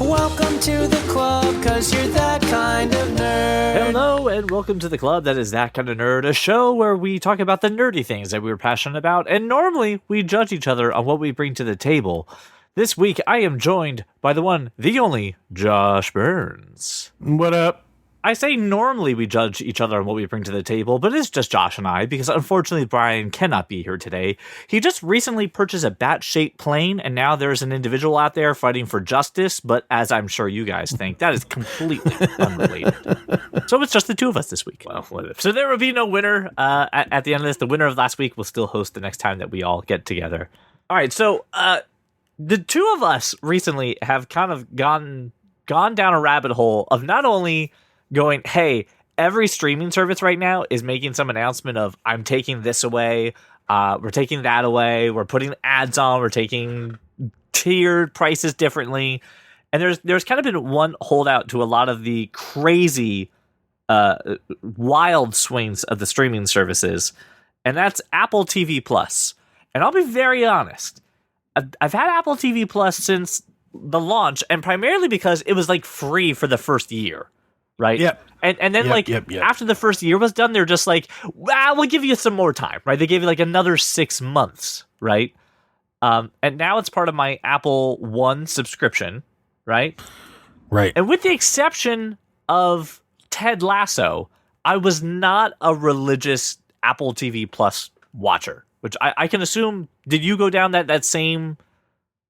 Welcome to the club, cause you're that kind of nerd. Hello, and welcome to the club that is That Kind of Nerd, a show where we talk about the nerdy things that we're passionate about, and normally we judge each other on what we bring to the table. This week, I am joined by the one, the only, Josh Burns. What up? I say normally we judge each other on what we bring to the table, but it's just Josh and I, because unfortunately Brian cannot be here today. He just recently purchased a bat-shaped plane, and now there's an individual out there fighting for justice, but as I'm sure you guys think, that is completely unrelated. So it's just the two of us this week. Well, whatever. So there will be no winner at the end of this. The winner of last week will still host the next time that we all get together. All right, so the two of us recently have kind of gone down a rabbit hole of not only going, hey, every streaming service right now is making some announcement of, I'm taking this away, we're taking that away, we're putting ads on, we're taking tiered prices differently. And there's kind of been one holdout to a lot of the crazy, wild swings of the streaming services, and that's Apple TV Plus. And I'll be very honest, I've had Apple TV Plus since the launch, and primarily because it was like free for the first year. Right. Yep. And then after the first year was done, they're just like, well, we'll give you some more time. Right. They gave you like another 6 months. Right. And now it's part of my Apple One subscription. Right. Right. And with the exception of Ted Lasso, I was not a religious Apple TV Plus watcher, which I can assume. Did you go down that same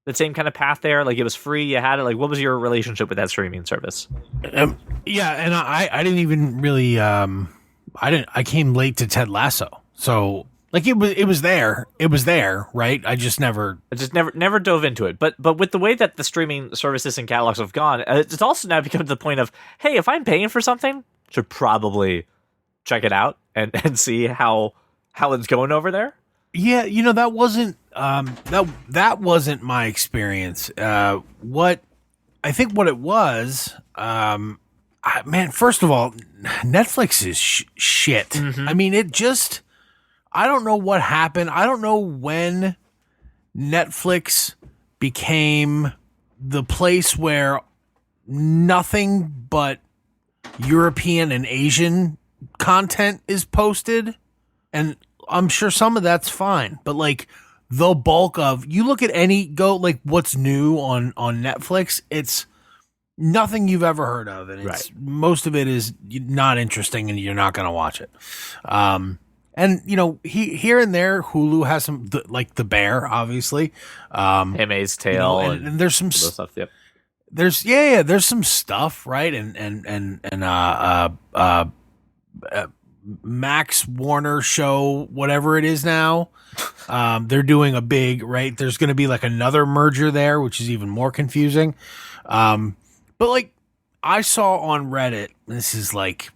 kind of path there? Like, it was free, you had it. Like, what was your relationship with that streaming service? Yeah, and I didn't even really I came late to Ted Lasso. So like it was there, right? I just never dove into it. But with the way that the streaming services and catalogs have gone, it's also now become to the point of, hey, if I'm paying for something, I should probably check it out and see how it's going over there. Yeah, that wasn't that wasn't my experience. What it was, man, first of all, Netflix is shit. Mm-hmm. I mean, I don't know what happened. I don't know when Netflix became the place where nothing but European and Asian content is posted, and I'm sure some of that's fine, but like the bulk of, you look at like what's new on Netflix, it's nothing you've ever heard of, and most of it is not interesting, and you're not going to watch it. And here and there, Hulu has some, like The Bear, obviously, Handmaid's Tale, and there's some stuff. Yep. There's some stuff, right, and Max Warner show, whatever it is now. They're doing a big, right? There's going to be like another merger there, which is even more confusing. But like I saw on Reddit, this is like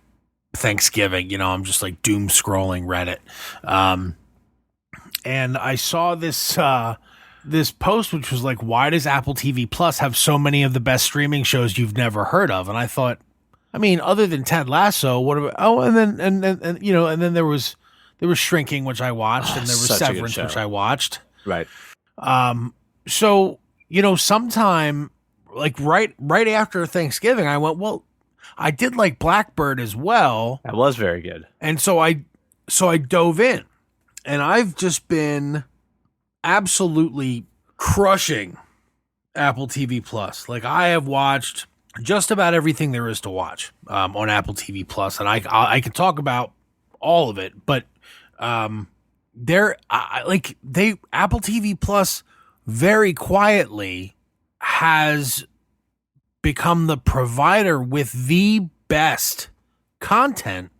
Thanksgiving, I'm just like doom scrolling Reddit. And I saw this post, which was like, why does Apple TV Plus have so many of the best streaming shows you've never heard of? And I thought, I mean, other than Ted Lasso, what about? Oh, and then there was Shrinking, which I watched, and there was Severance, which I watched. Right. So sometime like right after Thanksgiving, I went, well, I did like Blackbird as well. That was very good. And so I dove in, and I've just been absolutely crushing Apple TV Plus. Like, I have watched just about everything there is to watch on Apple TV Plus, and I can talk about all of it, but Apple TV Plus very quietly has become the provider with the best content,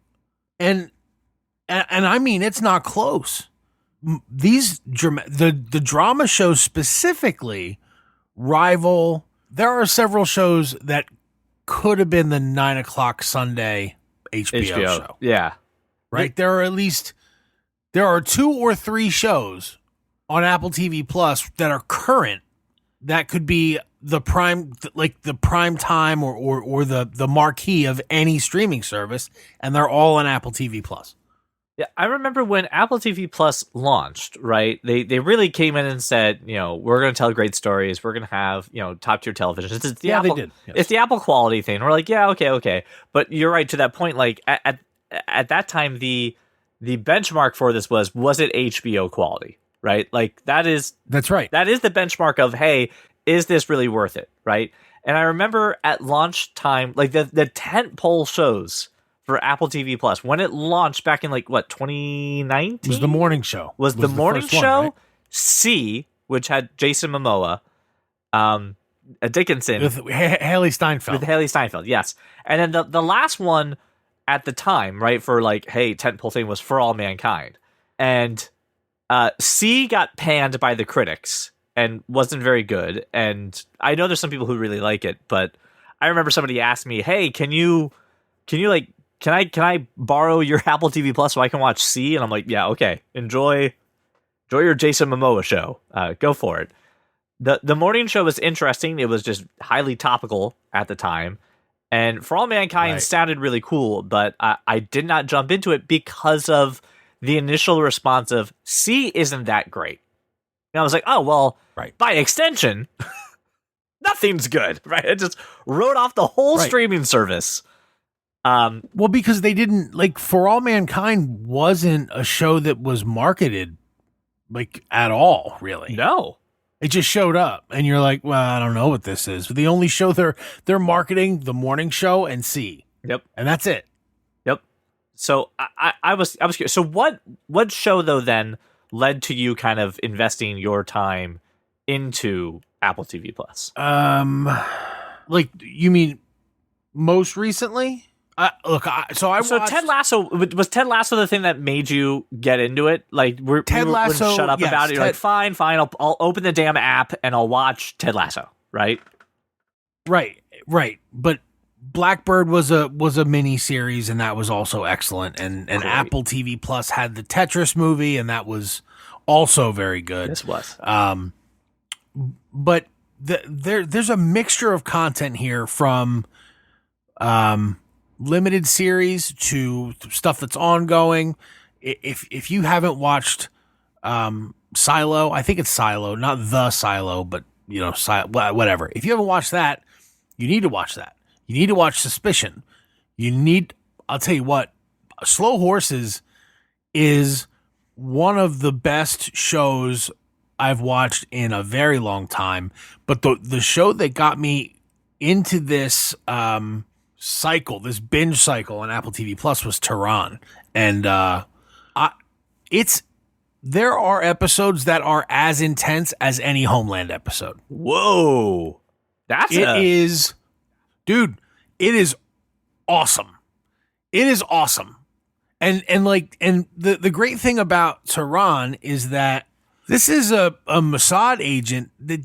and I mean, it's not close. The drama shows specifically rival. There are several shows that could have been the 9:00 Sunday HBO show. Yeah. Right? There are 2 or 3 shows on Apple TV Plus that are current that could be the prime time or the marquee of any streaming service, and they're all on Apple TV Plus. Yeah, I remember when Apple TV Plus launched, right? They really came in and said, we're going to tell great stories. We're going to have, top tier television. It's the Apple, they did. Yes. It's the Apple quality thing. We're like, yeah, okay. But you're right to that point. Like at that time, the benchmark for this was it HBO quality, right? Like That's right. that is the benchmark of, hey, is this really worth it, right? And I remember at launch time, like the tent pole shows for Apple TV Plus when it launched back in 2019. It was the morning show. Was the morning first one, show right? C, which had Jason Momoa, Dickinson With Haley Steinfeld. with Haley Steinfeld, yes, and then the last one at the time, right, for hey, tentpole thing was For All Mankind, and C got panned by the critics and wasn't very good. And I know there's some people who really like it, but I remember somebody asked me, hey, can I borrow your Apple TV Plus so I can watch C? And I'm like, yeah, okay. Enjoy your Jason Momoa show. Go for it. The morning show was interesting. It was just highly topical at the time. And For All Mankind sounded really cool, but I did not jump into it because of the initial response of C isn't that great. And I was like, oh, well, by extension, nothing's good, right? It just wrote off the whole streaming service. Well, because they didn't For All Mankind wasn't a show that was marketed at all, really. No. It just showed up, and you're like, well, I don't know what this is. The only show they're marketing, the morning show and C. Yep. And that's it. Yep. So I was curious. So what show though then led to you kind of investing your time into Apple TV Plus? You mean most recently? So watched Ted Lasso. Was Ted Lasso the thing that made you get into it? Ted Lasso, shut up yes, about it. You're like, fine. I'll open the damn app and I'll watch Ted Lasso. Right. But Blackbird was a mini series, and that was also excellent. And Apple TV Plus had the Tetris movie, and that was also very good. This was. But there's a mixture of content here from limited series to stuff that's ongoing. If you haven't watched Silo, I think it's Silo, not the Silo, but whatever. If you haven't watched that, you need to watch that. You need to watch Suspicion. I'll tell you what, Slow Horses is one of the best shows I've watched in a very long time. But the show that got me into this cycle, this binge cycle on Apple TV Plus was Tehran. And there are episodes that are as intense as any Homeland episode. Whoa. Dude, it is awesome. It is awesome. And the great thing about Tehran is that this is a Mossad agent that,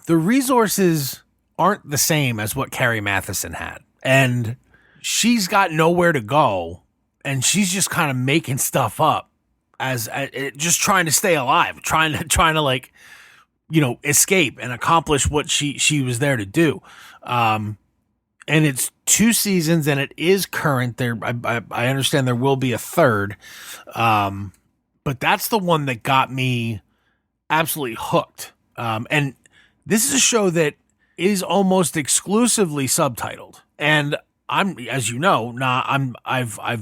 the resources aren't the same as what Carrie Matheson had. And she's got nowhere to go, and she's just kind of making stuff up as just trying to stay alive, trying to escape and accomplish what she was there to do. And it's 2 seasons, and it is current. There, I understand there will be a third, but that's the one that got me absolutely hooked. And this is a show that is almost exclusively subtitled, and I've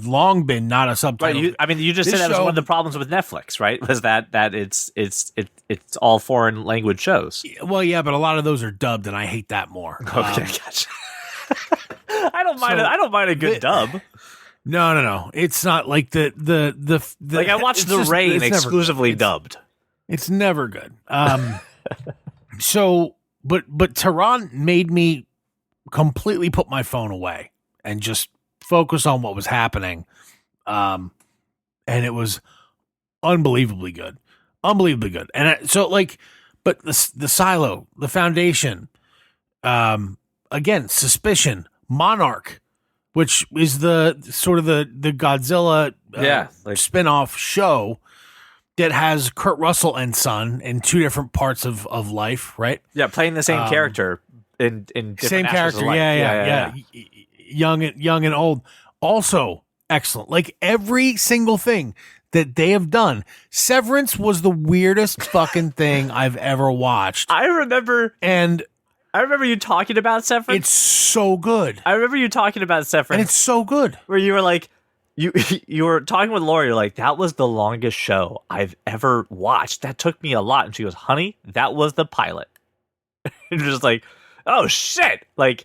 long been not a subtitle. Right, you just said that was one of the problems with Netflix, right? Was that it's all foreign language shows. Well, yeah, but a lot of those are dubbed, and I hate that more. Okay, gotcha. I don't mind a good dub. No. It's not like the I watched The Rain exclusively dubbed. It's never good. But Tehran made me completely put my phone away and just focus on what was happening. And it was unbelievably good. And but the Silo, the Foundation, again, Suspicion, Monarch, which is the sort of the Godzilla spin-off show that has Kurt Russell and son in 2 different parts of life, right? Yeah, playing the same character in different same aspects character, of life. yeah. Young and old. Also excellent. Like every single thing that they have done. Severance was the weirdest fucking thing I've ever watched. I remember you talking about Severance. It's so good. I remember you talking about Severance. And it's so good. Where you were like, you were talking with Laura, you're like, that was the longest show I've ever watched. That took me a lot. And she goes, honey, that was the pilot. And you're just like, oh shit. Like,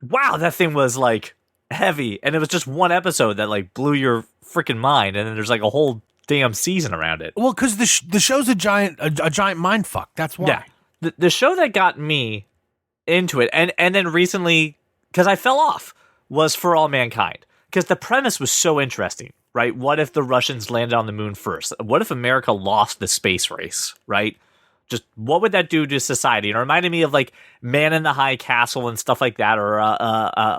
wow, that thing was like heavy. And it was just one episode that like blew your freaking mind. And then there's like a whole damn season around it. Well, because the show's a giant mind fuck. That's why. Yeah. The show that got me into it, and then recently, because I fell off, was For All Mankind. Because the premise was so interesting, right? What if the Russians landed on the moon first? What if America lost the space race, right? Just what would that do to society? And it reminded me of like Man in the High Castle and stuff like that, or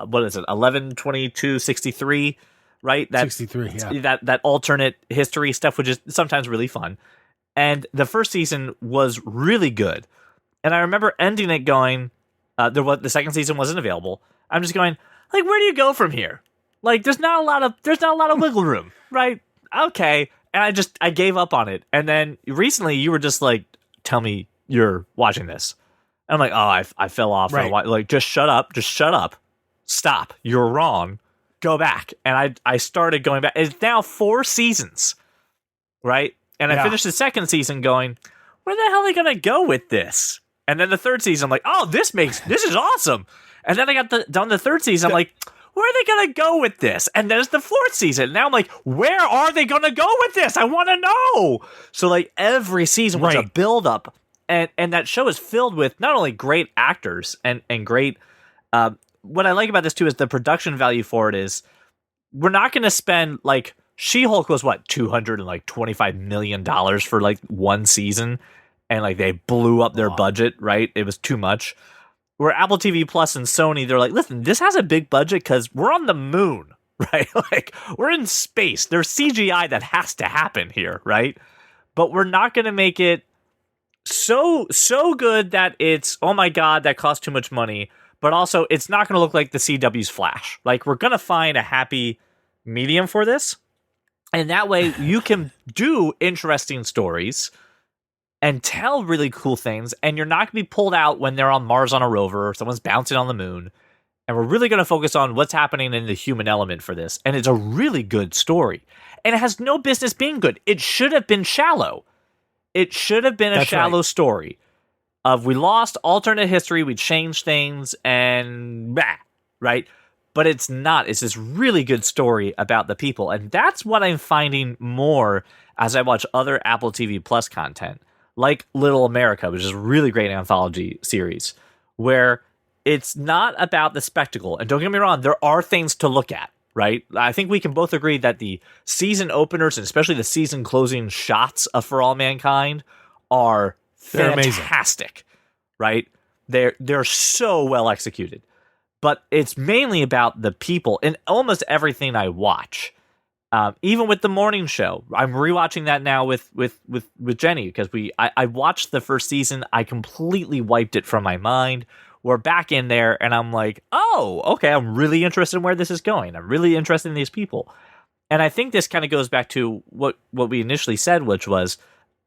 what is it, 11/22/63, right? That 63, yeah. That alternate history stuff, which is sometimes really fun. And the first season was really good, and I remember ending it going, the second season wasn't available. I'm just going like, where do you go from here? Like, there's not a lot of wiggle room, right? Okay. And I gave up on it. And then recently you were just like, tell me you're watching this. And I'm like, oh, I fell off. Right. Like, just shut up. Stop. You're wrong. Go back. And I started going back. It's now 4 seasons, right? And I finished the second season going, where the hell are they going to go with this? And then the third season, I'm like, oh, this is awesome. And then I got done the third season. I'm like, where are they going to go with this? And there's the fourth season. Now I'm like, where are they going to go with this? I want to know. So like every season was a build up. And that show is filled with not only great actors and great, what I like about this too is the production value for it is we're not going to spend like She-Hulk was what, $225 million for like one season. And like they blew up their budget, right? It was too much. Where Apple TV Plus and Sony, they're like, listen, this has a big budget because we're on the moon, right? Like, we're in space. There's CGI that has to happen here, right? But we're not going to make it so good that it's, oh my God, that costs too much money. But also, it's not going to look like the CW's Flash. Like, we're going to find a happy medium for this. And that way, you can do interesting stories and tell really cool things, and you're not going to be pulled out when they're on Mars on a rover or someone's bouncing on the moon. And we're really going to focus on what's happening in the human element for this. And it's a really good story. And it has no business being good. It should have been shallow. It should have been a shallow story of we lost alternate history, we changed things, and right? But it's not. It's this really good story about the people. And that's what I'm finding more as I watch other Apple TV Plus content, like Little America, which is a really great anthology series, where it's not about the spectacle. And don't get me wrong, there are things to look at, right? I think we can both agree that the season openers, and especially the season closing shots of For All Mankind, are fantastic, right? They're so well executed. But it's mainly about the people in almost everything I watch. Even with the morning show, I'm rewatching that now with Jenny because I watched the first season. I completely wiped it from my mind. We're back in there, and I'm like, oh, okay. I'm really interested in where this is going. I'm really interested in these people, and I think this kind of goes back to what we initially said, which was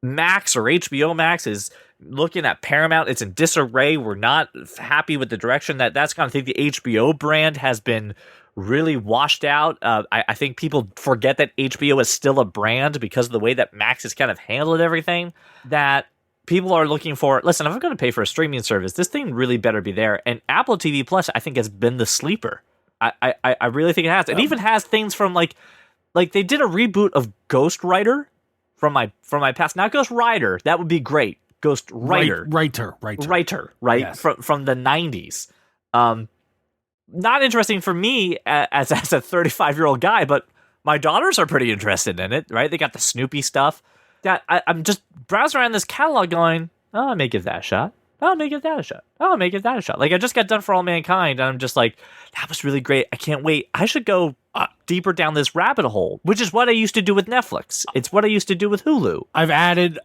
Max or HBO Max is looking at Paramount. It's in disarray. We're not happy with the direction that's going to think the HBO brand has been really washed out. I think people forget that HBO is still a brand because of the way that Max has kind of handled everything, that people are looking for, listen, if I'm going to pay for a streaming service, this thing really better be there. And Apple TV Plus, I think, has been the sleeper. I really think it has. It even has things from like they did a reboot of Ghost Rider from my past. Not Ghost Rider. That would be great. Ghost Rider. Writer, right? Yes. From the 90s. Not interesting for me as a 35-year-old guy, but my daughters are pretty interested in it, right? They got the Snoopy stuff. That I'm just browsing around this catalog going, oh, I may give that a shot. Oh, I may give that a shot. Oh, I may give that a shot. Like, I just got done For All Mankind, and I'm just like, that was really great. I can't wait. I should go deeper down this rabbit hole, which is what I used to do with Netflix. It's what I used to do with Hulu. I've added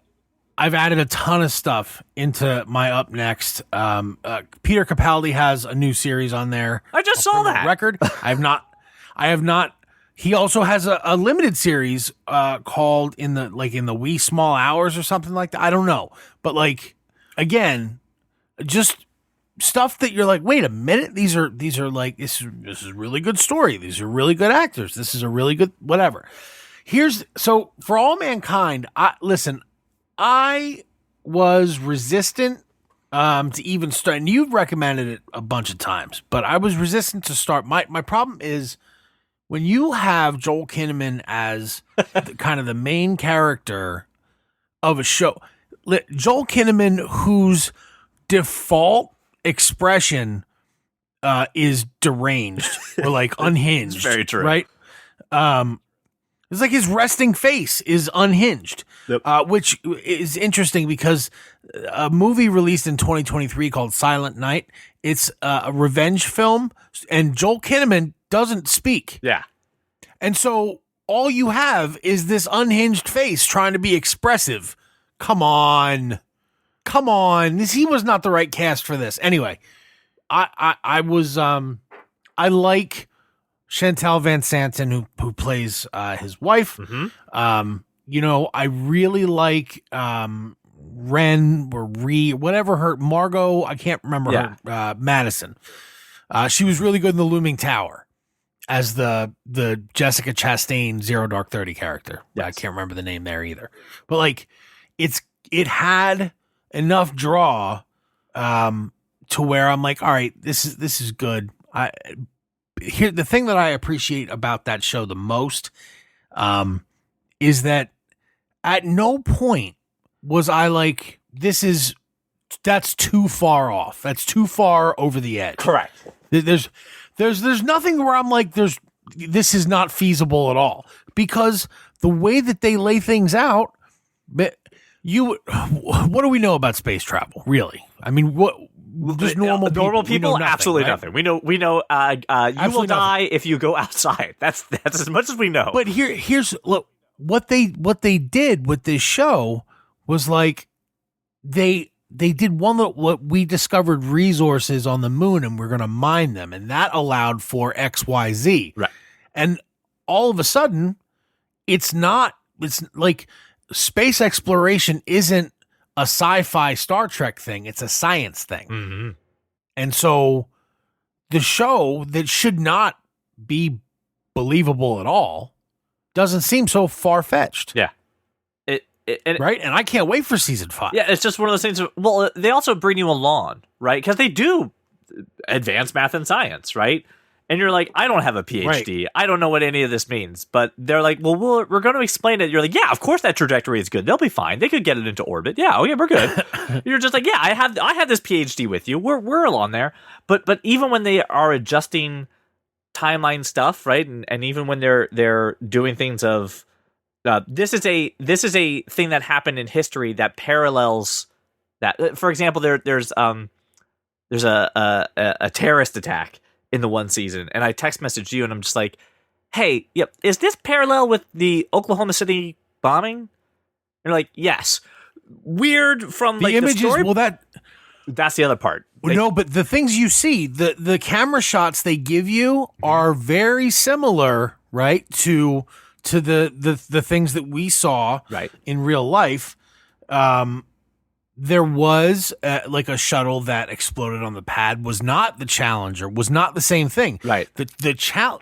a ton of stuff into my up next. Peter Capaldi has a new series on there. I just saw that record. I have not he also has a limited series called in the wee small hours or something like that. I don't know, but like again, just stuff that you're like, wait a minute, these are like this is really good story. These are really good actors. This is a really good whatever. So For All Mankind, I was resistant to even start, and you've recommended it a bunch of times, but I was resistant to start. My problem is when you have Joel Kinnaman as kind of the main character of a show, Joel Kinnaman, whose default expression is deranged or like unhinged. It's very true. Right? It's like his resting face is unhinged, which is interesting because a movie released in 2023 called Silent Night, it's a revenge film, and Joel Kinnaman doesn't speak. Yeah. And so all you have is this unhinged face trying to be expressive. Come on. He was not the right cast for this. Anyway, I like Chantal Van Santen who plays his wife. Mm-hmm. I really like Ren or whatever Margot, I can't remember her, Madison. She was really good in The Looming Tower as the Jessica Chastain Zero Dark 30 character. Yes. I can't remember the name there either. But like it had enough draw to where I'm like, all right, this is good. The thing that I appreciate about that show the most is that at no point was I like, that's too far off. That's too far over the edge. Correct. There's nothing where I'm like, this is not feasible at all, because the way that they lay things out, what do we know about space travel, really? I mean, what? Just normal people, nothing, absolutely right? nothing. We know. You will Absolutely die nothing. if you go outside. That's as much as we know. But here's look, what they did with this show was like they did what we discovered resources on the moon and we're going to mine them, and that allowed for XYZ. Right. And all of a sudden, it's like space exploration isn't a sci-fi Star Trek thing. It's a science thing. Mm-hmm. And so the show that should not be believable at all doesn't seem so far-fetched. Yeah. Right? And I can't wait for season 5. Yeah, it's just one of those things. Well, they also bring you along, right? Because they do advanced math and science, right? And you're like, I don't have a PhD. Right. I don't know what any of this means. But they're like, well, we're going to explain it. You're like, yeah, of course that trajectory is good. They'll be fine. They could get it into orbit. Yeah, okay, we're good. You're just like, yeah, I have this PhD with you. We're all on there. But even when they are adjusting timeline stuff, right? And even when they're doing things of this is a thing that happened in history that parallels that. For example, there's a terrorist attack in the one season, and I text messaged you, and I'm just like, hey, yep, is this parallel with the Oklahoma City bombing? And you're like, yes. Weird from like the images. story. Well, that's the other part. No, but the things you see, the camera shots they give you are very similar, right, to the things that we saw right in real life. There was like a shuttle that exploded on the pad, was not the Challenger, was not the same thing. Right.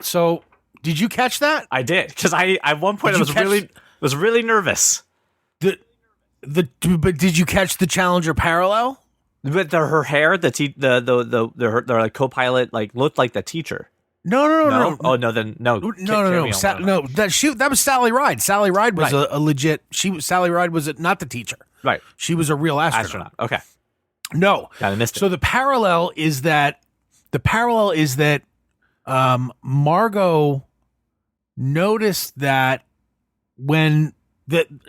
So did you catch that? I did, because I at one point I was really nervous. But did you catch the Challenger parallel? But her hair, the like co-pilot like looked like the teacher. No. Oh no, then no. No. That was Sally Ride. Sally Ride was a legit. Sally Ride was not the teacher. Right. She was a real astronaut. Okay. No. Kind of missed it. So the parallel is that Margot noticed that when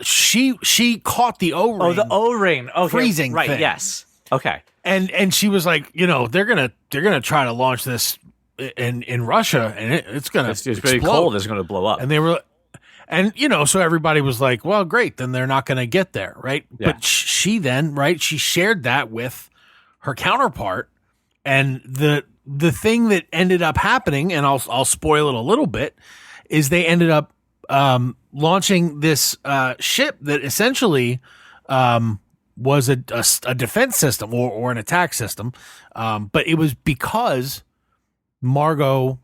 she caught the O-ring. Oh, the O-ring. Oh, freezing right. thing. Yes. Okay. And she was like, they're gonna try to launch this in Russia, and it's gonna it's pretty cold. It's gonna blow up. And they were. And, so everybody was like, well, great, then they're not going to get there, right? Yeah. But she then, right, she shared that with her counterpart. And the thing that ended up happening, and I'll spoil it a little bit, is they ended up launching this ship that essentially was a defense system or an attack system. But it was because Margot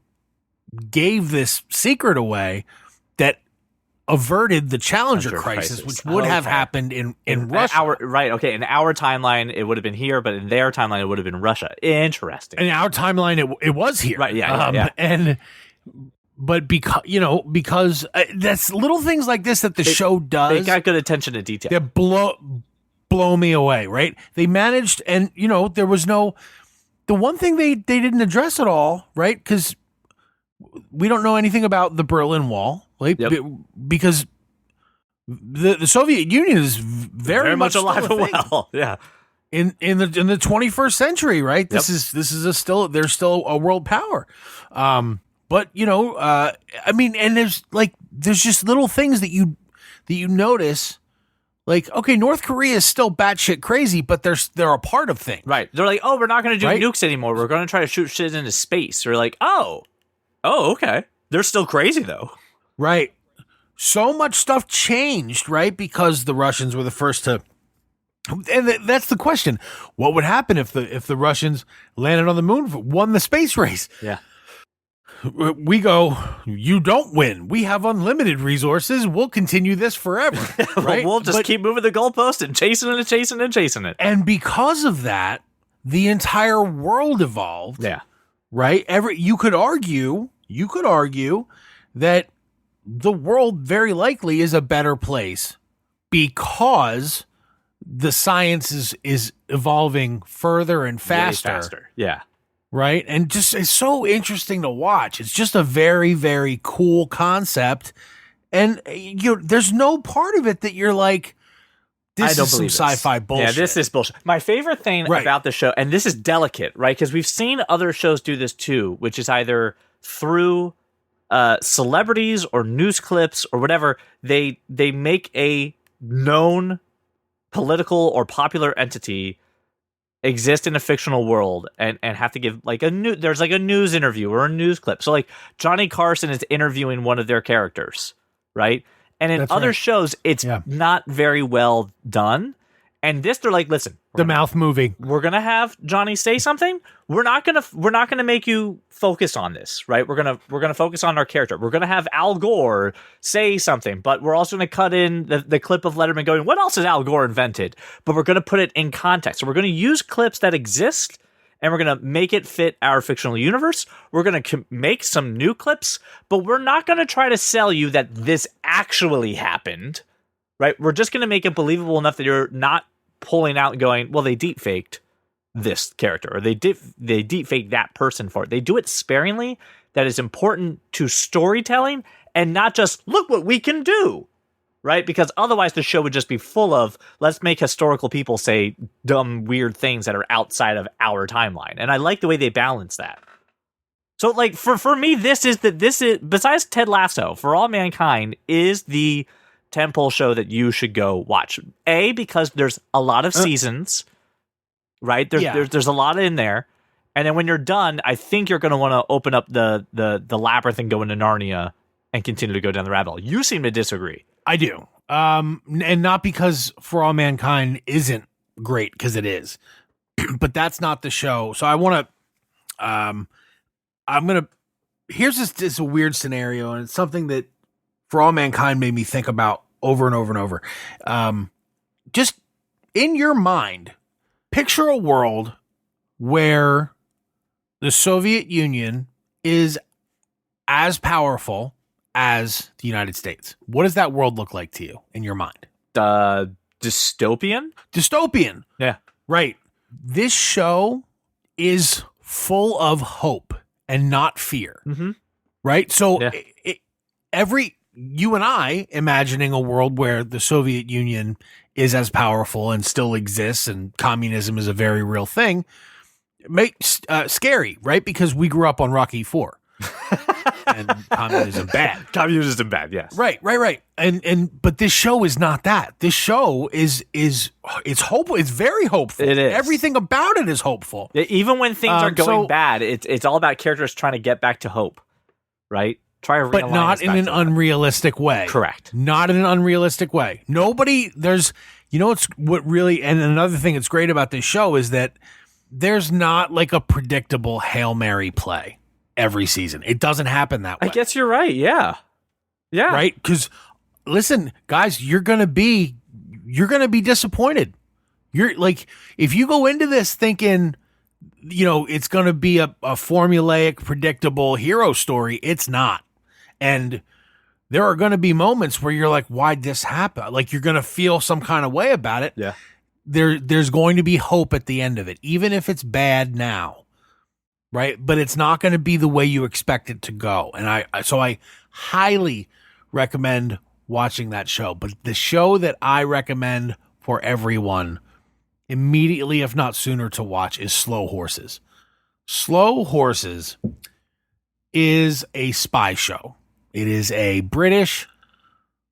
gave this secret away that averted the Challenger crisis, which would have happened in Russia. In our timeline, it would have been here, but in their timeline, it would have been Russia. Interesting. In our timeline, it was here. Right, yeah. But because that's little things like this that the show does. They got good attention to detail. That blow me away, right? They managed, and there was no. The one thing they didn't address at all, right? Because we don't know anything about the Berlin Wall, like because the Soviet Union is very much alive and well. Yeah. In the 21st century, right? This is there's still a world power. But I mean, and there's just little things that you notice, like, okay, North Korea is still batshit crazy, but they're a part of things, right? They're like, oh, we're not going to do nukes anymore. We're going to try to shoot shit into space. We're like, oh, okay. They're still crazy though, right? So much stuff changed, right? Because the Russians were the first to. And that's the question: what would happen if the Russians landed on the moon, won the space race? Yeah. We go, you don't win. We have unlimited resources. We'll continue this forever. Right? We'll just keep moving the goalpost and chasing it. And because of that, the entire world evolved. Yeah. Right? You could argue that the world very likely is a better place because the science is evolving further and faster. Way faster. Yeah. Right. And just it's so interesting to watch. It's just a very, very cool concept. And there's no part of it that you're like, this is some sci-fi bullshit. Yeah, this is bullshit. My favorite thing about the show, and this is delicate, right? Because we've seen other shows do this too, which is either through celebrities or news clips or whatever, they make a known political or popular entity exist in a fictional world and have to give there's a news interview or a news clip. So like Johnny Carson is interviewing one of their characters, right? And in other shows, it's not very well done. And this, they're like, listen, the mouth moving. We're gonna have Johnny say something. We're not gonna make you focus on this, right? We're gonna focus on our character. We're gonna have Al Gore say something, but we're also gonna cut in the clip of Letterman going, "What else has Al Gore invented?" But we're gonna put it in context. So we're gonna use clips that exist, and we're gonna make it fit our fictional universe. We're gonna make some new clips, but we're not gonna try to sell you that this actually happened, right? We're just gonna make it believable enough that you're not pulling out and going, well, they deep faked this character or they deep fake that person for it. They do it sparingly. That is important to storytelling and not just look what we can do, right? Because otherwise the show would just be full of let's make historical people say dumb, weird things that are outside of our timeline. And I like the way they balance that. So like for me, this is besides Ted Lasso, For All Mankind is the tentpole show that you should go watch. A, because there's a lot of seasons, right? There's a lot in there. And then when you're done, I think you're going to want to open up the labyrinth and go into Narnia and continue to go down the rabbit hole. You seem to disagree. I do. And not because For All Mankind isn't great, because it is. But that's not the show. So I want to here's this a weird scenario, and it's something that For All Mankind made me think about over and over and over. Just in your mind, picture a world where the Soviet Union is as powerful as the United States. What does that world look like to you in your mind? Dystopian? Dystopian. Yeah. Right. This show is full of hope and not fear. Mm-hmm. Right? So you and I imagining a world where the Soviet Union is as powerful and still exists and communism is a very real thing makes scary, right? Because we grew up on Rocky IV. And communism bad. Communism bad, yes. Right. But this show is not that. This show is it's hopeful. It's very hopeful. It is. Everything about it is hopeful. Even when things are going bad, it's all about characters trying to get back to hope, right? Try to but realign not us in back an to that. unrealistic way. Correct. Not in an unrealistic way. Nobody, what really, and another thing that's great about this show is that there's not like a predictable Hail Mary play every season. It doesn't happen that way. I guess you're right. Yeah. Yeah. Right? Because listen, guys, you're gonna be disappointed. You're like, if you go into this thinking, it's gonna be a formulaic, predictable hero story, it's not. And there are gonna be moments where you're like, why'd this happen? Like you're gonna feel some kind of way about it. Yeah. There's going to be hope at the end of it, even if it's bad now. Right? But it's not going to be the way you expect it to go. And I highly recommend watching that show. But the show that I recommend for everyone immediately, if not sooner, to watch is Slow Horses. Slow Horses is a spy show. It is a British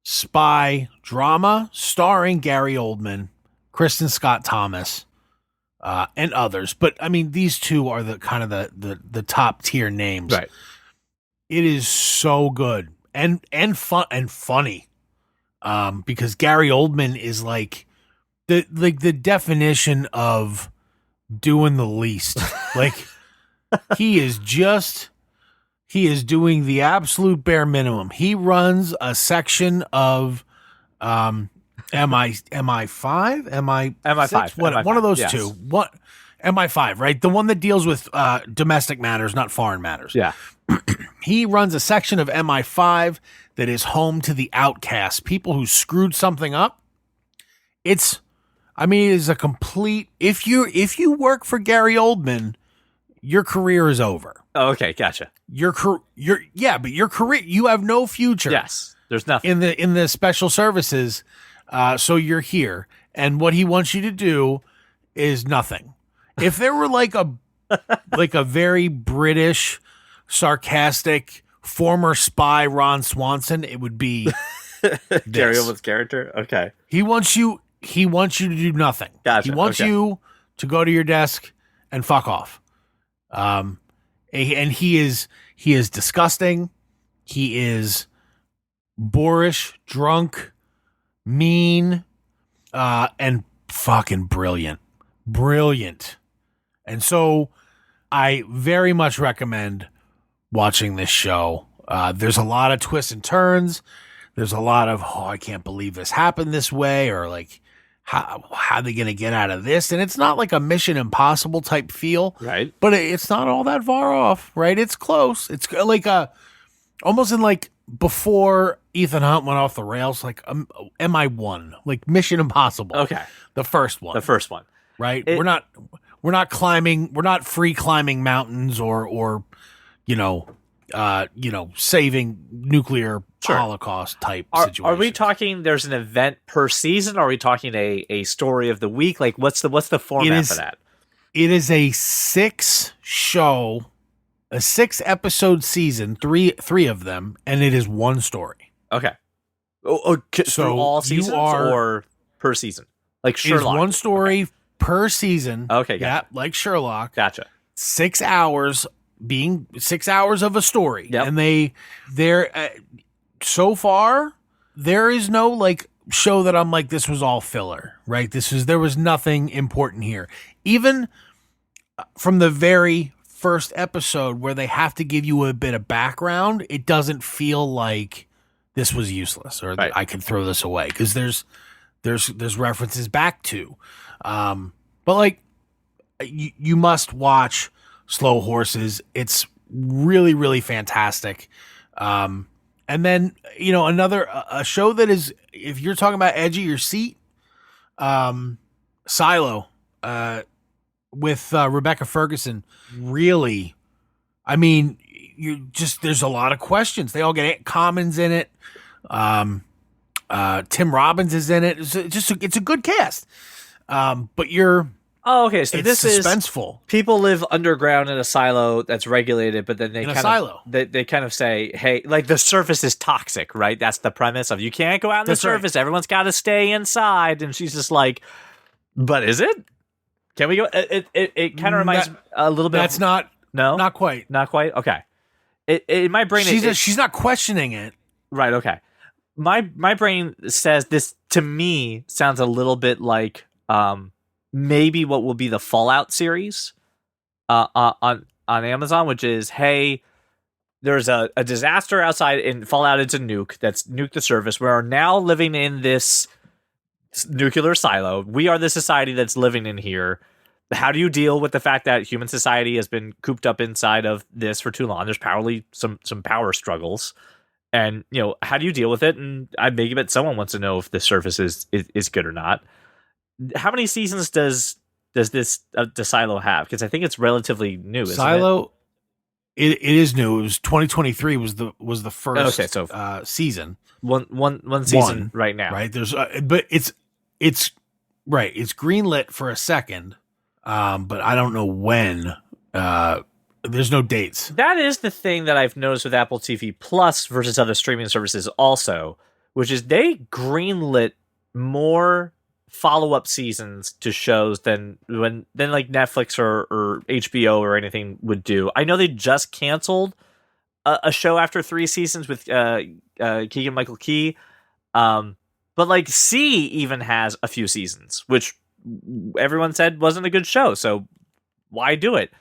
spy drama starring Gary Oldman, Kristen Scott Thomas, and others. But I mean, these two are the kind of the top tier names. Right. It is so good and fun and funny. Because Gary Oldman is like the definition of doing the least. Like he is doing the absolute bare minimum. He runs a section of MI5, MI5, one of those yes. two. What MI5, right? The one that deals with domestic matters, not foreign matters. Yeah. He runs a section of MI5 that is home to the outcasts, people who screwed something up. It is a complete. If you work for Gary Oldman, your career is over. Oh, okay. Gotcha. But your career, you have no future. Yes. There's nothing. In the special services. So you're here, and what he wants you to do is nothing. If there were like a very British, sarcastic former spy Ron Swanson, it would be Gary Oldman's character. Okay. He wants you to do nothing. Gotcha. He wants you to go to your desk and fuck off. And he is disgusting. He is boorish, drunk, mean, and fucking brilliant. And so I very much recommend watching this show. There's a lot of twists and turns. There's a lot of, I can't believe this happened this way, or like, how are they going to get out of this? And it's not like a Mission Impossible type feel, Right. but it's not all that far off, right? It's close. It's like almost in like before Ethan Hunt went off the rails, like MI1, like Mission Impossible. Okay. The first one. Right? We're not free climbing mountains or saving nuclear Holocaust type situation. Are we talking there's an event per season? Or are we talking a story of the week? Like what's the format for that? It is a 6-episode season, three of them, and it is one story. Okay. So all seasons or per season? Like Sherlock. It is one story per season. Okay, gotcha. Yeah, like Sherlock. Gotcha. 6 hours being 6 hours of a story. Yep. And they're so far there is no like show that I'm like, this was all filler, right? There was nothing important here. Even from the very first episode where they have to give you a bit of background, it doesn't feel like this was useless or right. I could throw this away, because there's references back to, but like you must watch Slow Horses. It's really, really fantastic. And then, another a show that is, if you're talking about edge of your seat, Silo, with Rebecca Ferguson, really, I mean, there's a lot of questions. They all get Commons in it. Tim Robbins is in it. It's a good cast. But you're... Oh, okay. So this is suspenseful. People live underground in a silo that's regulated, but then they kind of say, "Hey, like the surface is toxic," right? That's the premise of you can't go out on the surface. Right. Everyone's got to stay inside. And she's just like, "But is it? Can we go?" It kind of reminds me a little bit. That's not. No, not quite. Not quite. Okay. in my brain, She's not questioning it. right. Okay. My brain says this to me sounds a little bit like maybe what will be the Fallout series on Amazon, which is, hey, there's a disaster outside in Fallout. It's a nuke that's nuked the surface. We are now living in this nuclear silo. We are the society that's living in here. How do you deal with the fact that human society has been cooped up inside of this for too long? There's probably some power struggles. And, how do you deal with it? And I maybe bet someone wants to know if the surface is good or not. How many seasons does this Silo have? Because I think it's relatively new. Silo, it is new. It was 2023 was the first season. One season right now. Right. There's but it's right. It's greenlit for a second, but I don't know when. There's no dates. That is the thing that I've noticed with Apple TV Plus versus other streaming services also, which is they greenlit more follow-up seasons to shows than like Netflix or HBO or anything would do. I know they just canceled a show after 3 seasons with Keegan-Michael Key, but like C even has a few seasons, which everyone said wasn't a good show, so why do it?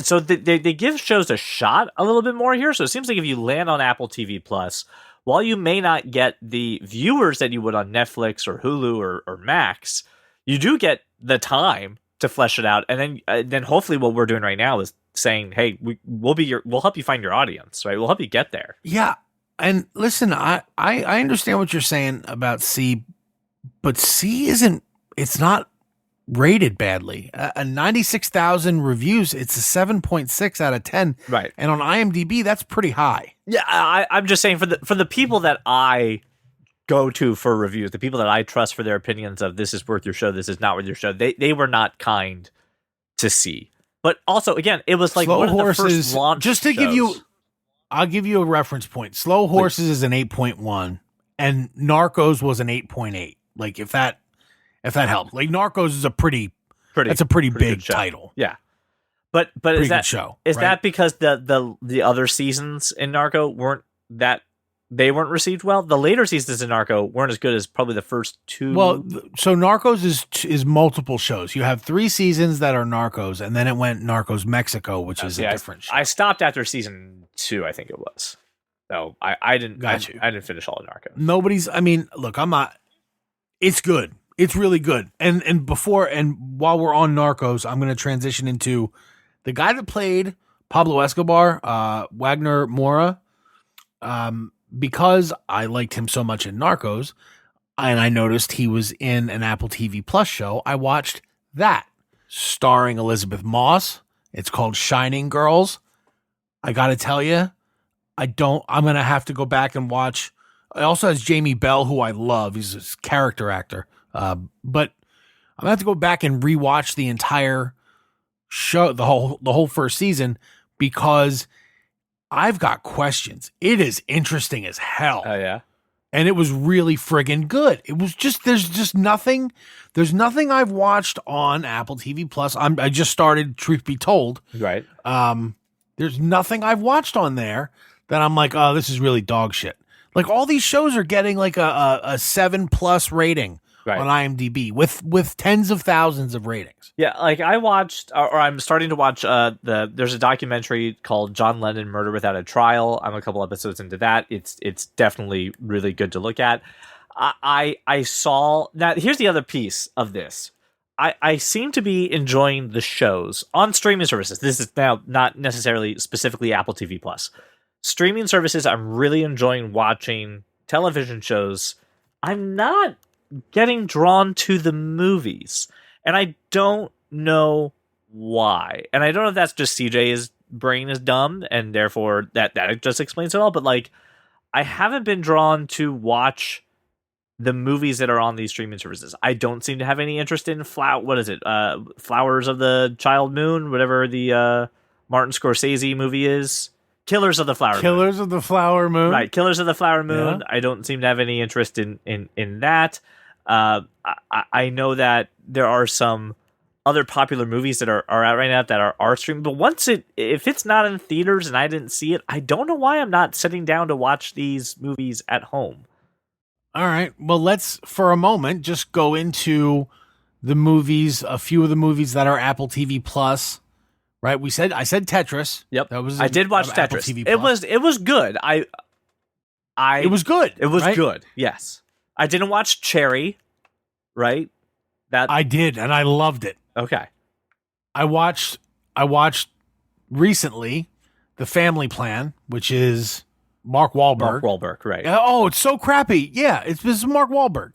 So they give shows a shot a little bit more here. So it seems like if you land on Apple TV Plus, while you may not get the viewers that you would on Netflix or Hulu or Max, you do get the time to flesh it out. And then hopefully what we're doing right now is saying, hey, we'll help you find your audience, right? We'll help you get there. Yeah. And listen, I understand what you're saying about C, but C it's not rated badly. 96,000 reviews. It's a 7.6 out of 10. Right. And on IMDb, that's pretty high. Yeah, I'm just saying for the people that I go to for reviews, the people that I trust for their opinions of this is worth your show, this is not worth your show, they were not kind to see. But also, again, it was like Slow one Horses, of the first launch just to shows. I'll give you a reference point. Slow Horses is an 8.1 and Narcos was an 8.8. Like if that helps. Like Narcos is a pretty big title. Yeah. But pretty is that good show? Is right? that because the other seasons in Narco weren't received well? The later seasons in Narco weren't as good as probably the first 2. Well, so Narcos is multiple shows. You have 3 seasons that are Narcos, and then it went Narcos Mexico, which is a different show. I stopped after season 2, I think it was. So I didn't I didn't finish all of Narcos. Look, I'm not. It's good. It's really good. And while we're on Narcos, I'm going to transition into the guy that played Pablo Escobar, Wagner Moura, because I liked him so much in Narcos, and I noticed he was in an Apple TV Plus show. I watched that, starring Elizabeth Moss. It's called Shining Girls. I got to tell you, I'm going to have to go back and watch. It also has Jamie Bell, who I love. He's a character actor. But I'm gonna have to go back and rewatch the entire show, the whole first season, because I've got questions. It is interesting as hell. Oh yeah. And it was really friggin' good. It was there's nothing I've watched on Apple TV Plus. I just started, truth be told. Right. There's nothing I've watched on there that I'm like, oh, this is really dog shit. Like all these shows are getting like a 7+ rating. Right. On IMDb with tens of thousands of ratings. Yeah, like I watched, or I'm starting to watch. There's a documentary called John Lennon: Murder Without a Trial. I'm a couple episodes into that. It's definitely really good to look at. I saw now. Here's the other piece of this. I seem to be enjoying the shows on streaming services. This is now not necessarily specifically Apple TV Plus. Streaming services. I'm really enjoying watching television shows. I'm not getting drawn to the movies, and I don't know why. And I don't know if that's just CJ's brain is dumb and therefore that just explains it all, but like I haven't been drawn to watch the movies that are on these streaming services. I don't seem to have any interest in Flowers of the Child Moon, whatever the Martin Scorsese movie is. Killers of the Flower Moon. Killers of the Flower Moon. Right, Killers of the Flower Moon. Yeah. I don't seem to have any interest in that. I know that there are some other popular movies that are out right now that are streaming. But if it's not in theaters and I didn't see it, I don't know why I'm not sitting down to watch these movies at home. All right. Well, let's for a moment just go into the movies, a few of the movies that are Apple TV Plus. Right? I said Tetris. Yep. I did watch Apple Tetris. TV It Plus. was good. It was good. It was right? good. Yes. I didn't watch Cherry, right? I did, and I loved it. Okay. I watched recently The Family Plan, which is Mark Wahlberg. Mark Wahlberg, right. Oh, it's so crappy. Yeah, this is Mark Wahlberg.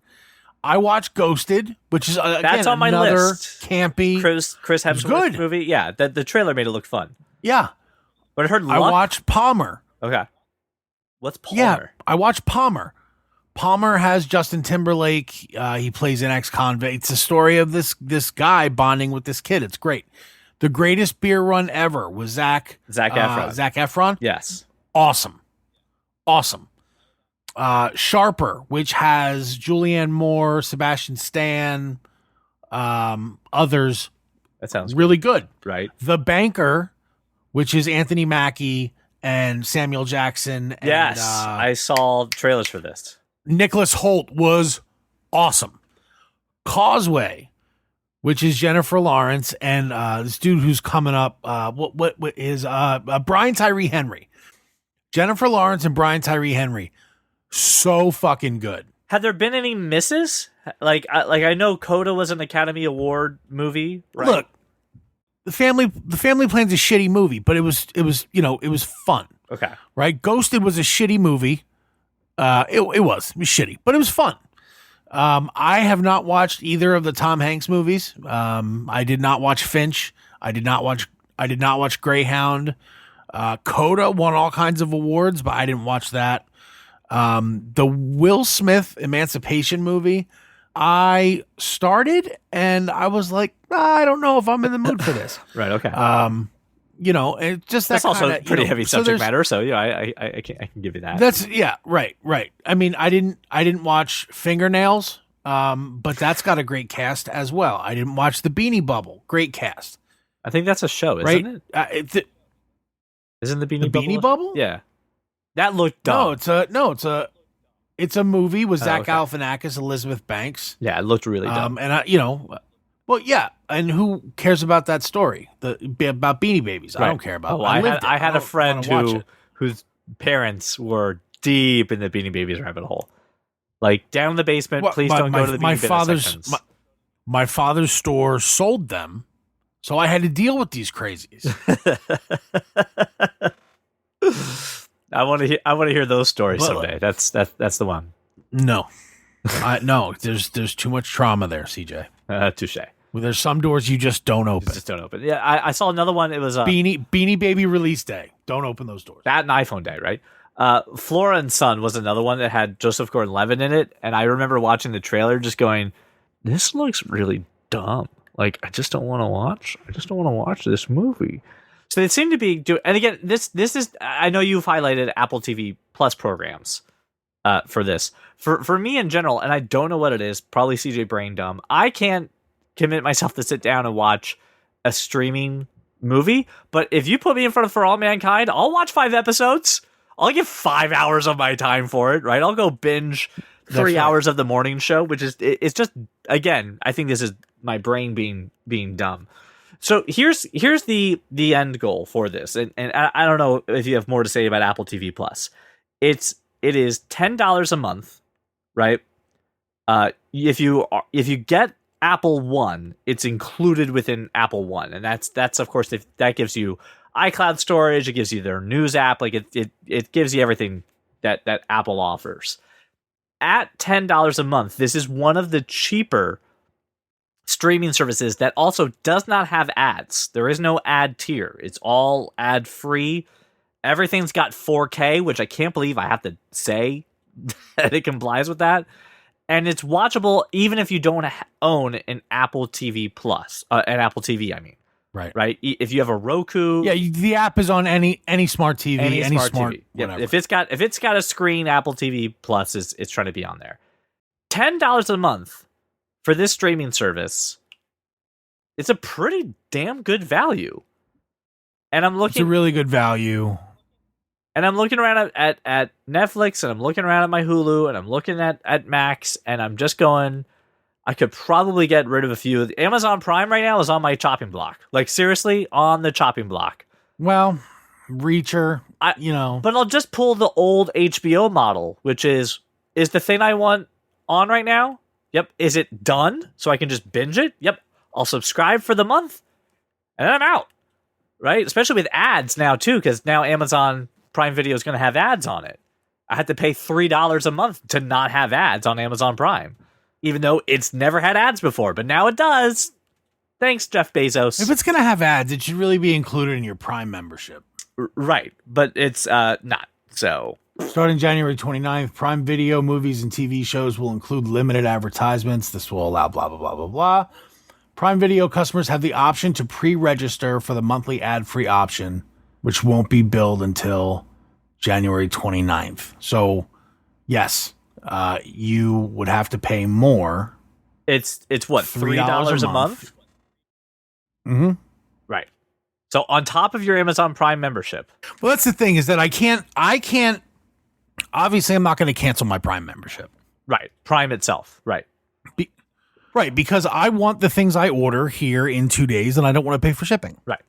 I watched Ghosted, which is again, that's on my another list. Campy. Chris Hemsworth good. movie. Yeah, the trailer made it look fun. Yeah. But I heard I watched Palmer. Okay. What's Palmer? Yeah, I watched Palmer. Palmer has Justin Timberlake. He plays an ex-convict. It's a story of this guy bonding with this kid. It's great. The greatest beer run ever was Zac Efron. Zac Efron. Yes. Awesome. Sharper, which has Julianne Moore, Sebastian Stan, others. That sounds really good. Right. The Banker, which is Anthony Mackie and Samuel Jackson. And, yes. I saw trailers for this. Nicholas Hoult was awesome. Causeway, which is Jennifer Lawrence and this dude who's coming up. What is Brian Tyree Henry? Jennifer Lawrence and Brian Tyree Henry. So fucking good. Have there been any misses? Like I know Coda was an Academy Award movie. Right? Look, the family Plan's a shitty movie, but it was fun. Okay. Right? Ghosted was a shitty movie. It was shitty, but it was fun. I have not watched either of the Tom Hanks movies. I did not watch Finch. I did not watch Greyhound. Coda won all kinds of awards, but I didn't watch that. The Will Smith Emancipation movie, I started and I was like, I don't know if I'm in the mood for this. Right. Okay. It's just that's also kinda, pretty heavy so subject matter. So I can give you that. That's right. I mean, I didn't watch Fingernails, but that's got a great cast as well. I didn't watch The Beanie Bubble, great cast. I think that's a show, isn't it? Isn't the Beanie Bubble? Yeah, that looked dumb. It's a movie with Zach okay. Galifianakis, Elizabeth Banks. Yeah, it looked really dumb. Well, yeah, and who cares about that story? About Beanie Babies? Right. I don't care about. I had a friend whose parents were deep in the Beanie Babies rabbit hole, like down in the basement. Please don't go to the Beanie Babies sections. My father's store sold them, so I had to deal with these crazies. I want to hear those stories someday. That's the one. No, no. There's too much trauma there, CJ. Touche. Well, there's some doors you just don't open. Just don't open. Yeah, I saw another one. It was Beanie Baby release day. Don't open those doors. That and iPhone Day, right? Flora and Son was another one that had Joseph Gordon-Levitt in it, and I remember watching the trailer, just going, "This looks really dumb. Like I just don't want to watch. I just don't want to watch this movie." So they seem to be doing. And again, this is. I know you've highlighted Apple TV Plus programs for this. For me in general, and I don't know what it is. Probably CJ Brain Dumb. I can't commit myself to sit down and watch a streaming movie. But if you put me in front of For All Mankind, I'll watch 5 episodes. I'll give 5 hours of my time for it, right? I'll go binge 3 hours of the morning show, which is, it's just, again, I think this is my brain being dumb. So here's the end goal for this. And I don't know if you have more to say about Apple TV Plus. It is $10 a month, right? If you get Apple One, it's included within Apple One. And that's of course, that gives you iCloud storage, it gives you their news app, like it gives you everything that Apple offers. At $10 a month, this is one of the cheaper streaming services that also does not have ads. There is no ad tier. It's all ad free. Everything's got 4K, which I can't believe I have to say that it complies with that. And it's watchable even if you don't own an Apple TV Plus, an Apple TV, I mean. Right. If you have a Roku, the app is on any smart TV, any smart TV. Whatever. If it's got a screen, Apple TV Plus it's trying to be on there. $10 a month for this streaming service it's a pretty damn good value. And I'm It's looking a really good value. and I'm looking around at Netflix, and I'm looking around at my Hulu, and I'm looking at Max, and I'm just going, I could probably get rid of a few. Amazon Prime right now is on my chopping block. Like, seriously, on the chopping block. Well, Reacher, But I'll just pull the old HBO model, which is the thing I want on right now? Yep. Is it done so I can just binge it? Yep. I'll subscribe for the month, and then I'm out. Right? Especially with ads now, too, because now Amazon Prime Video is going to have ads on it. I had to pay $3 a month to not have ads on Amazon Prime, even though it's never had ads before, but now it does. Thanks, Jeff Bezos. if it's going to have ads, it should really be included in your Prime membership. Right, but it's not. So Starting January 29th, Prime Video movies and TV shows will include limited advertisements. This will allow blah, blah, blah, blah, blah. Prime Video customers have the option to pre-register for the monthly ad-free option, which won't be billed until January 29th. So, yes, you would have to pay more. it's what, $3 a month? Mm-hmm. Right. So on top of your Amazon Prime membership. Well, that's the thing, is that I can't, obviously I'm not going to cancel my Prime membership. Right. Prime itself. Right. Right, because I want the things I order here in 2 days, and I don't want to pay for shipping. Right.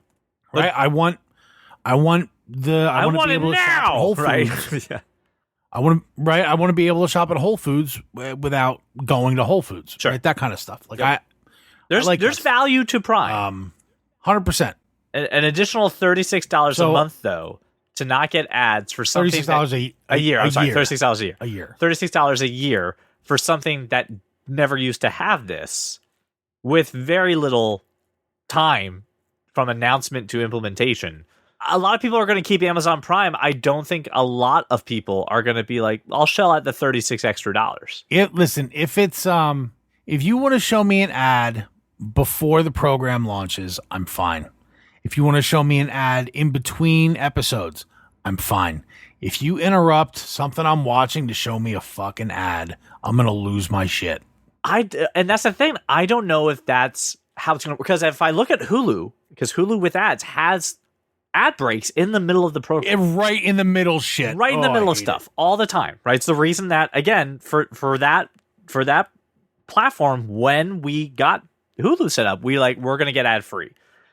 Right. I want to be able to shop at Whole Foods. Right. Yeah. I want to be able to shop at Whole Foods without going to Whole Foods. Sure. Right? That kind of stuff. Like Yep. There's value to Prime. 100%. An additional $36 So- a month, though, to not get ads for something $36 a year. I'm sorry, year. $36 a year. A year. $36 a year for something that never used to have this, with very little time from announcement to implementation. A lot of people are going to keep Amazon Prime. I don't think a lot of people are going to be like, I'll shell out the $36 extra. If it's if you want to show me an ad before the program launches, I'm fine. If you want to show me an ad in between episodes, I'm fine. If you interrupt something I'm watching to show me a fucking ad, I'm going to lose my shit. And that's the thing. I don't know if that's how it's going to, because if I look at Hulu, because Hulu with ads has ad breaks in the middle of the program. Right in the middle shit. Right in the Oh, middle I of hate stuff all the time. Right. It's the reason that, again, for that platform, when we got Hulu set up, we're going to get ad free.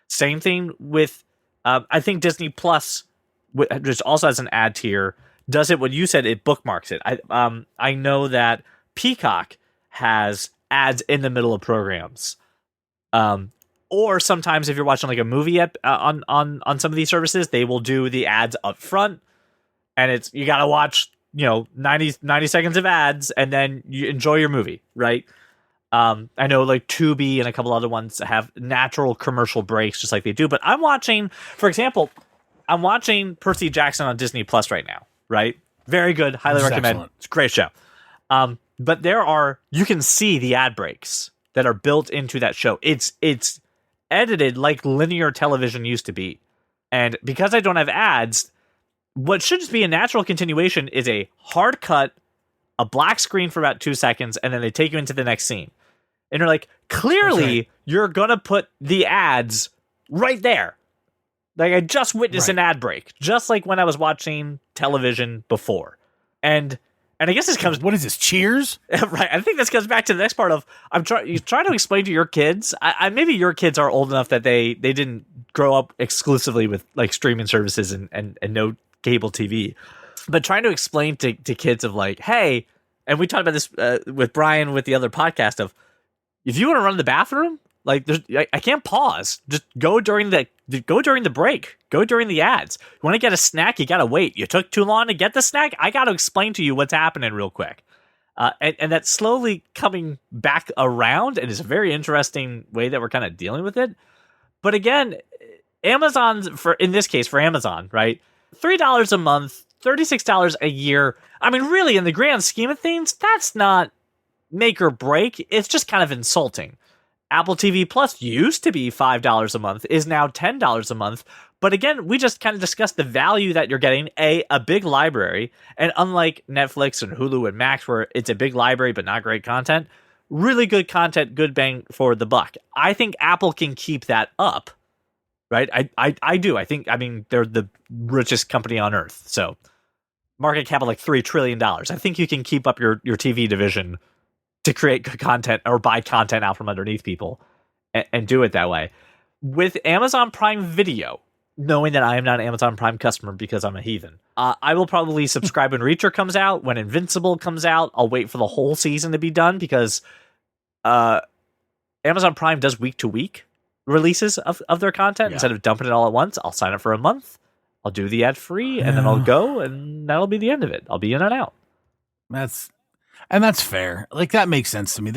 Same thing with, I think Disney Plus, which also has an ad tier, does it what you said, it bookmarks it. I know that Peacock has ads in the middle of programs. Or sometimes if you're watching like a movie on some of these services, they will do the ads up front, and you got to watch, 90 seconds of ads and then you enjoy your movie, right? I know like Tubi and a couple other ones have natural commercial breaks just like they do, but I'm watching Percy Jackson on Disney Plus right now, right? Very good. Highly recommend. Excellent. It's a great show. But you can see the ad breaks that are built into that show. It's edited like linear television used to be. And because I don't have ads, what should just be a natural continuation is a hard cut, a black screen for about 2 seconds, and then they take you into the next scene. And you're like, clearly, right. You're going to put the ads right there. Like, I just witnessed an ad break, just like when I was watching television before. And I guess this comes... What is this, Cheers? Right. I think this comes back to the next part of, you're trying to explain to your kids. Maybe your kids are old enough that they didn't grow up exclusively with like streaming services and no cable TV. But trying to explain to kids of like, hey, and we talked about this with Brian with the other podcast of, if you want to run to the bathroom, like I can't pause. Just go during the break. Go during the ads. You want to get a snack, you gotta wait. You took too long to get the snack. I gotta explain to you what's happening real quick. And that's slowly coming back around, and it's a very interesting way that we're kind of dealing with it. But again, in this case, for Amazon, right? $3 a month, $36 a year. I mean, really, in the grand scheme of things, that's not make or break. It's just kind of insulting. Apple TV Plus used to be $5 a month, is now $10 a month. But again, we just kind of discussed the value that you're getting, a big library. And unlike Netflix and Hulu and Max, where it's a big library but not great content, really good content, good bang for the buck. I think Apple can keep that up, right? I do. I mean, they're the richest company on earth, so market cap of like $3 trillion. I think you can keep up your TV division to create good content or buy content out from underneath people and do it that way. With Amazon Prime Video, knowing that I am not an Amazon Prime customer because I'm a heathen, I will probably subscribe when Reacher comes out. When Invincible comes out, I'll wait for the whole season to be done because Amazon Prime does week-to-week releases of their content. Instead of dumping it all at once, I'll sign up for a month. I'll do the ad-free, and then I'll go, and that'll be the end of it. I'll be in and out. That's fair. Like, that makes sense to me.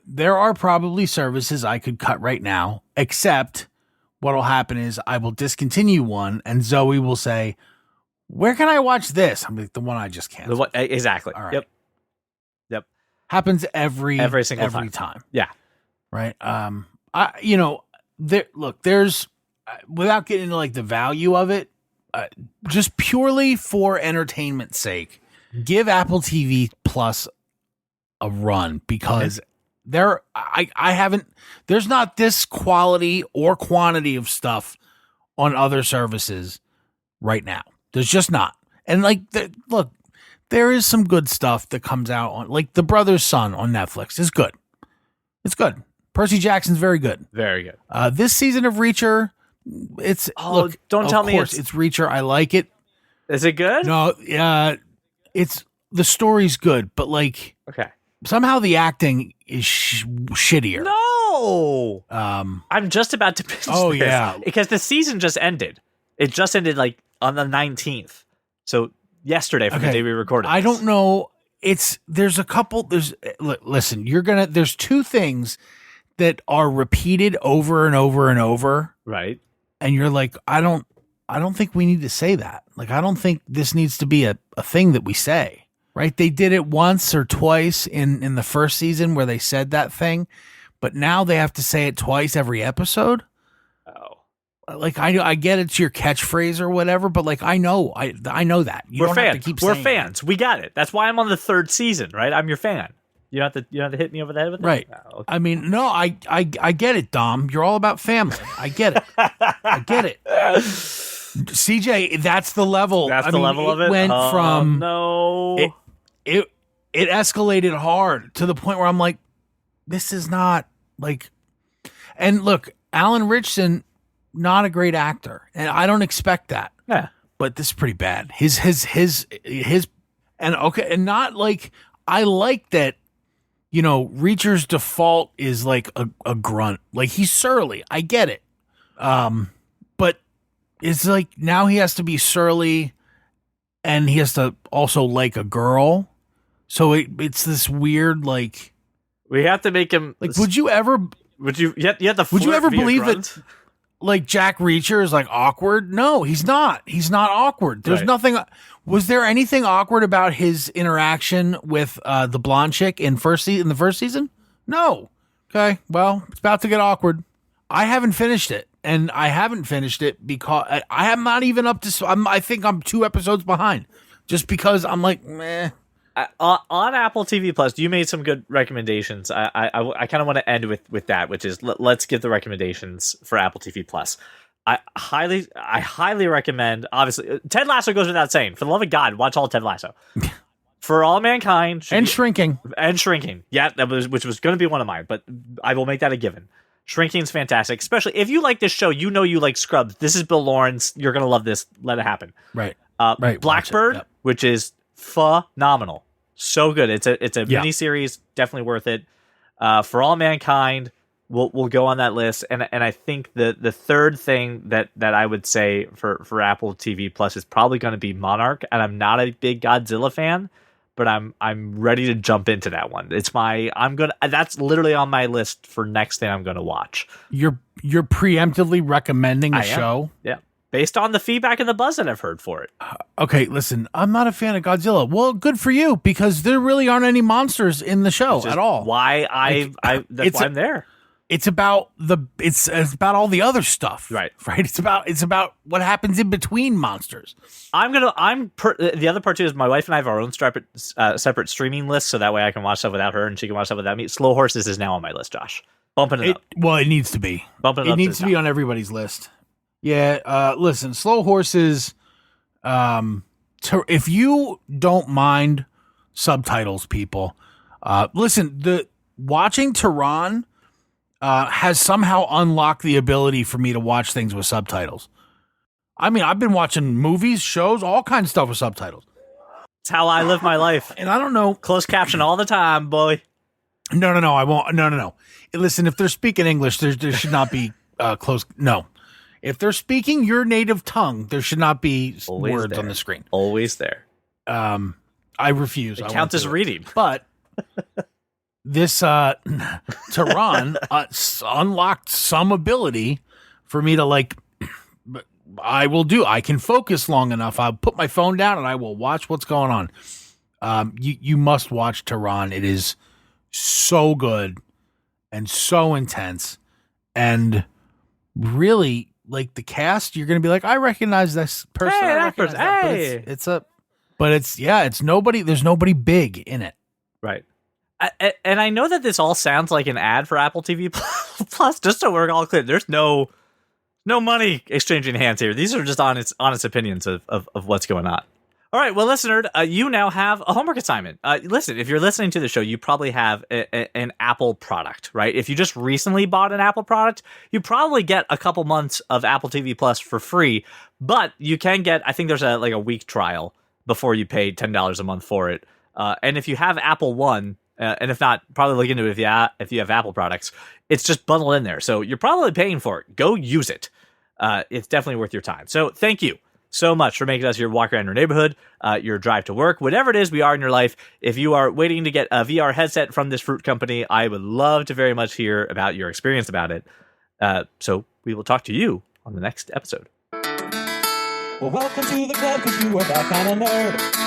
There are probably services I could cut right now, except what'll happen is I will discontinue one, and Zoe will say, "Where can I watch this?" I'm like, "The one I just canceled." Exactly. All right. Yep. Happens every single time. Yeah. Right. There's without getting into like the value of it, just purely for entertainment's sake, give Apple TV Plus a run because there's not this quality or quantity of stuff on other services right now. There's just not. And like, look, there is some good stuff that comes out on, like, The Brother's Son on Netflix is good. It's good. Percy Jackson's very good. Very good. This season of Reacher, don't tell me it's Reacher. I like it. Is it good? No, it's the story's good, but like, okay, somehow the acting is shittier. No, I'm just about to pitch this. Yeah, because the season just ended. It just ended like on the 19th, so yesterday from the day we recorded. I don't know. There's listen. There's two things that are repeated over and over and over. Right. And you're like, I don't think we need to say that. Like, I don't think this needs to be a thing that we say, right? They did it once or twice in the first season where they said that thing, but now they have to say it twice every episode. Oh, like, I get it's your catchphrase or whatever, but like, I know that. We're fans. We're fans. We got it. That's why I'm on the third season, right? I'm your fan. You don't have to hit me over the head with it? Right. No, okay. I mean, no, I get it, Dom. You're all about family. I get it. I get it. CJ, that's the level. That's the level of it? Went from no. It escalated hard to the point where I'm like, this is not like. And look, Alan Ritchson, not a great actor, and I don't expect that. Yeah. But this is pretty bad. His and okay, and not like, I like that. You know, Reacher's default is like a grunt. Like, he's surly. I get it. But it's like now he has to be surly and he has to also like a girl. So it's this weird, like, we have to make him like, would you ever believe that like Jack Reacher is like awkward? No, he's not. He's not awkward. There's nothing. Was there anything awkward about his interaction with the blonde chick in the first season? No. Okay. Well, it's about to get awkward. I haven't finished it, and I haven't finished it because I am not even up to. I think I'm 2 episodes behind, just because I'm like, meh. On Apple TV Plus, you made some good recommendations. I kind of want to end with that, which is let's give the recommendations for Apple TV Plus. I highly recommend. Obviously, Ted Lasso goes without saying. For the love of God, watch all Ted Lasso. For All Mankind and Shrinking. Yeah, which was going to be one of mine, but I will make that a given. Shrinking's fantastic, especially if you like this show. You know you like Scrubs. This is Bill Lawrence. You're going to love this. Let it happen. Right. Blackbird, which is phenomenal. So good. It's a miniseries, definitely worth it. For All Mankind, we'll go on that list. And I think the third thing that I would say for Apple TV Plus is probably going to be Monarch. And I'm not a big Godzilla fan, but I'm ready to jump into that one. That's literally on my list for next thing I'm going to watch. You're preemptively recommending a show? Yeah. Based on the feedback and the buzz that I've heard for it. Okay, listen, I'm not a fan of Godzilla. Well, good for you, because there really aren't any monsters in the show at all. Why why I'm there. it's about it's about all the other stuff, Right. It's about what happens in between monsters. The other part too is my wife and I have our own separate streaming list, so that way I can watch stuff without her and she can watch stuff without me. Slow Horses is now on my list, Josh. Bumping it up. Well, it needs to be. Bumping it It up needs to to be on everybody's list. Yeah. Listen, Slow Horses. If you don't mind subtitles, people, listen. The watching Tehran has somehow unlocked the ability for me to watch things with subtitles. I mean, I've been watching movies, shows, all kinds of stuff with subtitles. It's how I live my life. And I don't know. Closed caption all the time, boy. No, I won't. No. Listen, if they're speaking English, there should not be closed. No. If they're speaking your native tongue, there should not be Always words there. on the screen. Always there. I refuse. It counts as reading. But this Tehran unlocked some ability for me to I can focus long enough. I'll put my phone down and I will watch what's going on. You must watch Tehran. It is so good and so intense, and really the cast. You're going to be like, I recognize this person. Hey, I that recognize person. that. But it's nobody. There's nobody big in it. Right. And I know that this all sounds like an ad for Apple TV Plus. Just so we're all clear, there's no money exchanging hands here. These are just honest opinions of what's going on. All right, well, listener, you now have a homework assignment. Listen, if you're listening to the show, you probably have an Apple product, right? If you just recently bought an Apple product, you probably get a couple months of Apple TV Plus for free, but you can get, I think there's a week trial before you pay $10 a month for it. And if you have Apple One, and if not, probably look into it if you have Apple products, it's just bundled in there. So you're probably paying for it. Go use it. It's definitely worth your time. So thank you so much for making us your walk around your neighborhood, your drive to work, whatever it is we are in your life. If you are waiting to get a VR headset from this fruit company, I would love to very much hear about your experience about it. So we will talk to you on the next episode. Well, welcome to the club, cause you are that kind of nerd.